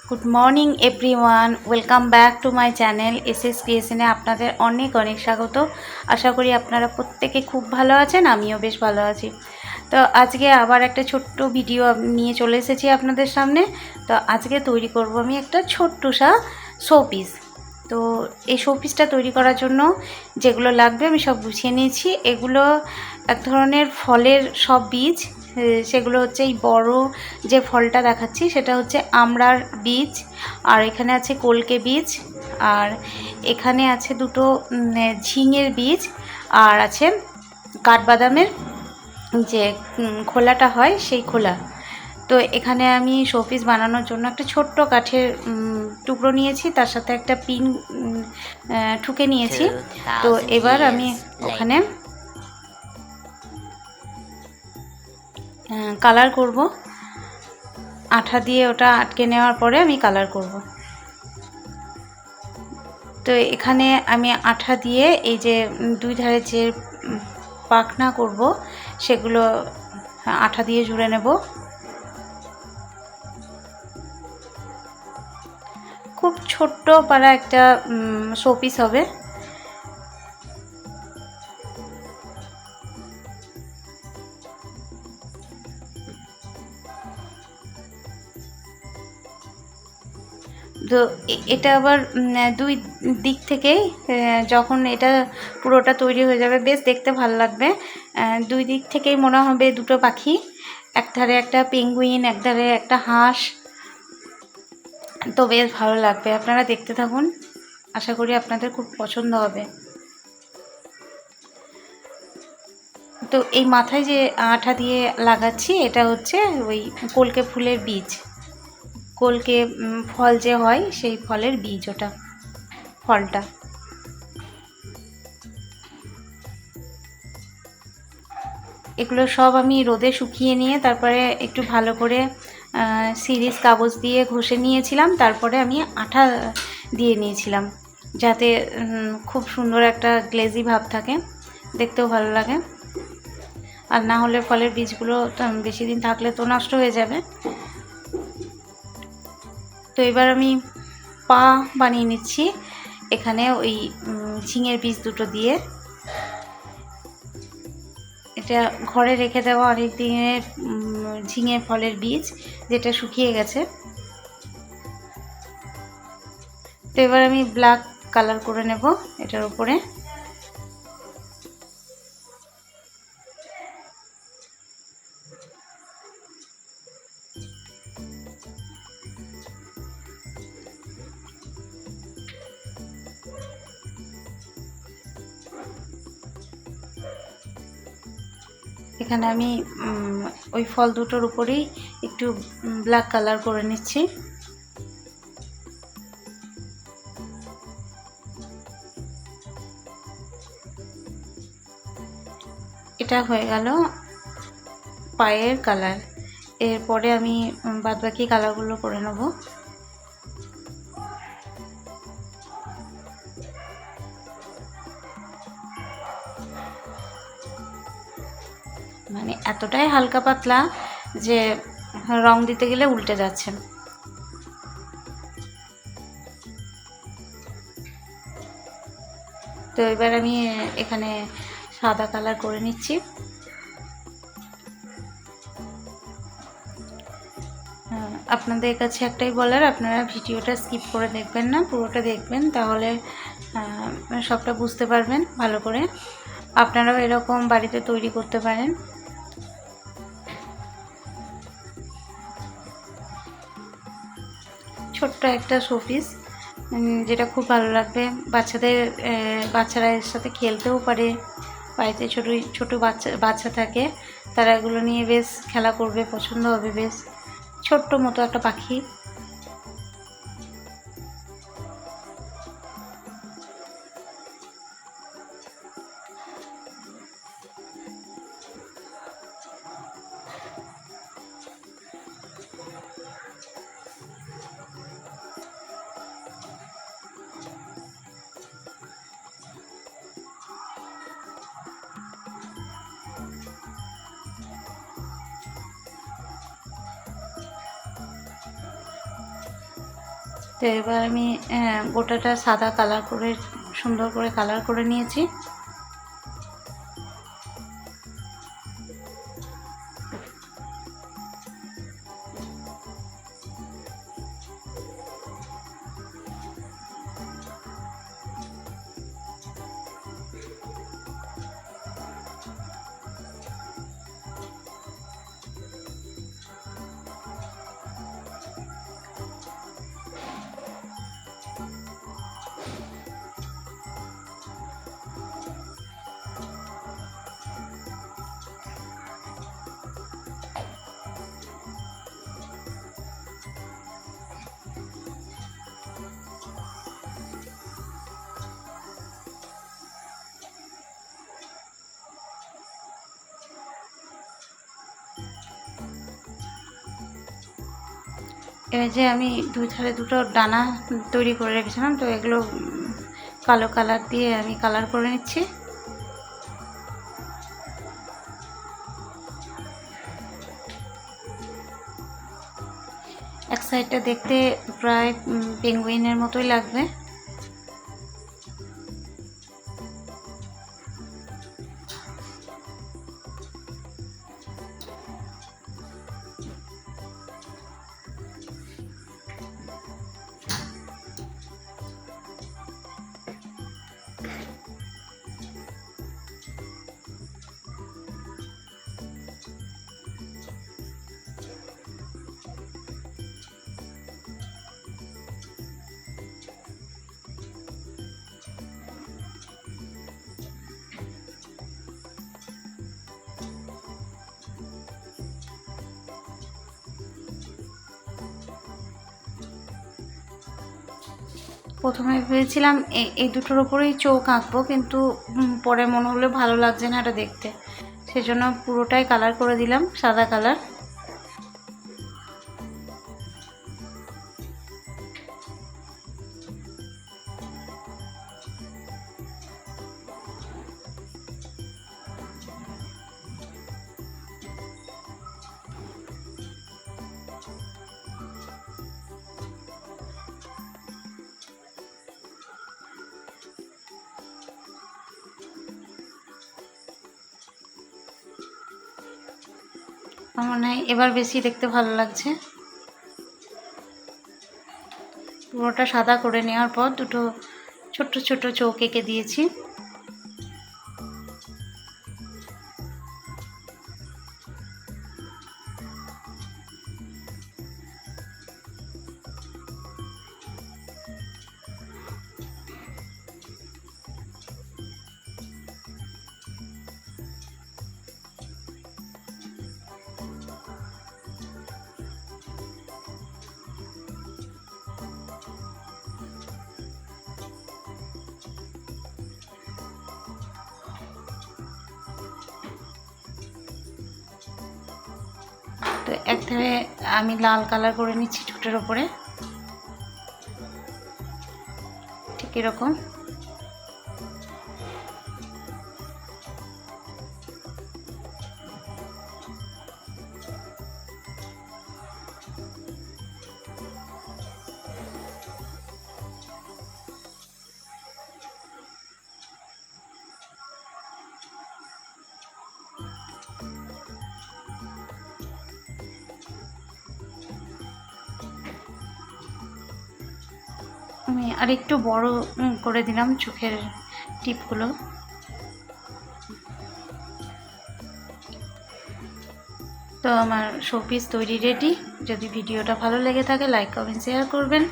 Good morning everyone, welcome back to my channel SS ক্রিয়েশনে আপনাদের অনেক অনেক স্বাগত। আশা করি আপনারা প্রত্যেকে খুব ভালো আছেন, আমিও বেশ ভালো আছি। তো আজকে আবার একটা ছোট্ট ভিডিও নিয়ে চলে এসেছি আপনাদের সামনে। তো আজকে তৈরি করব আমি একটা ছোট্টসা শোপিস। তো এই শোপিসটা তৈরি করার জন্য যেগুলো লাগবে আমি সব গুছিয়ে নিয়েছি। এগুলো এক ধরনের ফলের সব বীজ, সেগুলো হচ্ছে এই বড় যে ফলটা দেখাচ্ছি সেটা হচ্ছে আমড়ার বীজ, আর এখানে আছে কলকে বীজ, আর এখানে আছে দুটো ঝিঙের বীজ, আর আছে কাঠবাদামের যে খোলাটা হয় সেই খোলা। তো এখানে আমি শোপিস বানানোর জন্য একটা ছোট্ট কাঠের টুকরো নিয়েছি, তার সাথে একটা পিন ঠুকে নিয়েছি। তো এবার আমি ওখানে কালার করব, আঠা দিয়ে ওটা আটকে নেওয়ার পরে আমি কালার করব। তো এখানে আমি আঠা দিয়ে এই যে দুই ধারে যে পাখনা করব সেগুলো আঠা দিয়ে জুড়ে নেব। খুব ছোট্ট পারা একটা শোপিস হবে। তো এটা আবার দুই দিক থেকেই যখন এটা পুরোটা তৈরি হয়ে যাবে বেশ দেখতে ভালো লাগবে। দুই দিক থেকেই মনে হবে দুটো পাখি, একধারে একটা পেঙ্গুইন, একধারে একটা হাঁস। তো বেশ ভালো লাগবে, আপনারা দেখতে থাকুন, আশা করি আপনাদের খুব পছন্দ হবে। তো এই মাথায় যে আঠা দিয়ে লাগাচ্ছি এটা হচ্ছে ওই কলকে ফুলের বীজ, কলকে ফল যে হয় সেই ফলের বীজ, ওটা ফলটা। এগুলো সব আমি রোদে শুকিয়ে নিয়ে তারপরে একটু ভালো করে সিরিজ কাগজ দিয়ে ঘষে নিয়েছিলাম, তারপরে আমি আঠা দিয়ে নিয়েছিলাম যাতে খুব সুন্দর একটা গ্লেজি ভাব থাকে, দেখতেও ভালো লাগে। আর না হলে ফলের বীজগুলো বেশি দিন থাকলে তো নষ্ট হয়ে যাবে। তো এবার আমি পা বানিয়ে নিচ্ছি এখানে ওই ঝিঙের বীজ দুটো দিয়ে। এটা ঘরে রেখে দেওয়া অনেক দিনের ঝিঙে ফলের বীজ, যেটা শুকিয়ে গেছে। তো এবার আমি ব্ল্যাক কালার করে নেব এটার উপরে। এখানে আমি ওই ফল দুটোর উপরেই একটু ব্ল্যাক কালার করে নিচ্ছি। এটা হয়ে গেল পায়ের কালার। এরপরে আমি বাদবাকি কালারগুলো করে নেব। মানে এতটাই হালকা পাতলা যে রং দিতে গেলে উল্টে যাচ্ছে। তো এবার আমি এখানে সাদা কালার করে নিচ্ছি। আপনাদের কাছে একটাই বলার, আপনারা ভিডিওটা স্কিপ করে দেখবেন না, পুরোটা দেখবেন, তাহলে সবটা বুঝতে পারবেন ভালো করে। আপনারাও এরকম বাড়িতে তৈরি করতে পারেন। ছোট্ট একটা শোপিস যেটা খুব ভালো লাগবে বাচ্চারা এর সাথে খেলতেও পারে। বাড়িতে ছোট বাচ্চা থাকে, তারা এগুলো নিয়ে বেশ খেলা করবে, পছন্দ হবে। বেশ ছোট্ট মতো একটা পাখি। তো এবার আমি গোটাটা সাদা কালার করে সুন্দর করে কালার করে নিয়েছি। এবার যে আমি দুই ধারে দুটো ডানা তৈরি করে রেখেছিলাম, তো এগুলো কালো কালার দিয়ে আমি কালার করে নিচ্ছি। এক সাইডটা দেখতে প্রায় পেঙ্গুইনের মতোই লাগবে। প্রথমে ভেবেছিলাম এই দুটোর ওপরেই চোখ আঁকবো, কিন্তু পরে মনে হলো ভালো লাগছে না এটা দেখতে, সেজন্য পুরোটাই কালার করে দিলাম সাদা কালার। আমার মনে হয় এবার বেশি দেখতে ভালো লাগছে। পুরোটা সাদা করে নেওয়ার পর দুটো ছোট্ট ছোট চোখ এঁকে দিয়েছি। তো এক ধারে আমি লাল কালার করে নিচ্ছি ঠোঁটের ওপরে, ঠিক এরকম। আমি আরেকটু বড় করে দিলাম চোখের টিপগুলো। তো আমার শোপিস তৈরি রেডি। যদি ভিডিওটা ভালো লেগে থাকে লাইক কমেন্ট শেয়ার করবেন।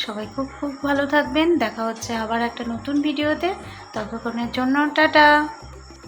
সবাই খুব খুব ভালো থাকবেন। দেখা হচ্ছে আবার একটা নতুন ভিডিওতে। ততক্ষণের জন্য টাটা।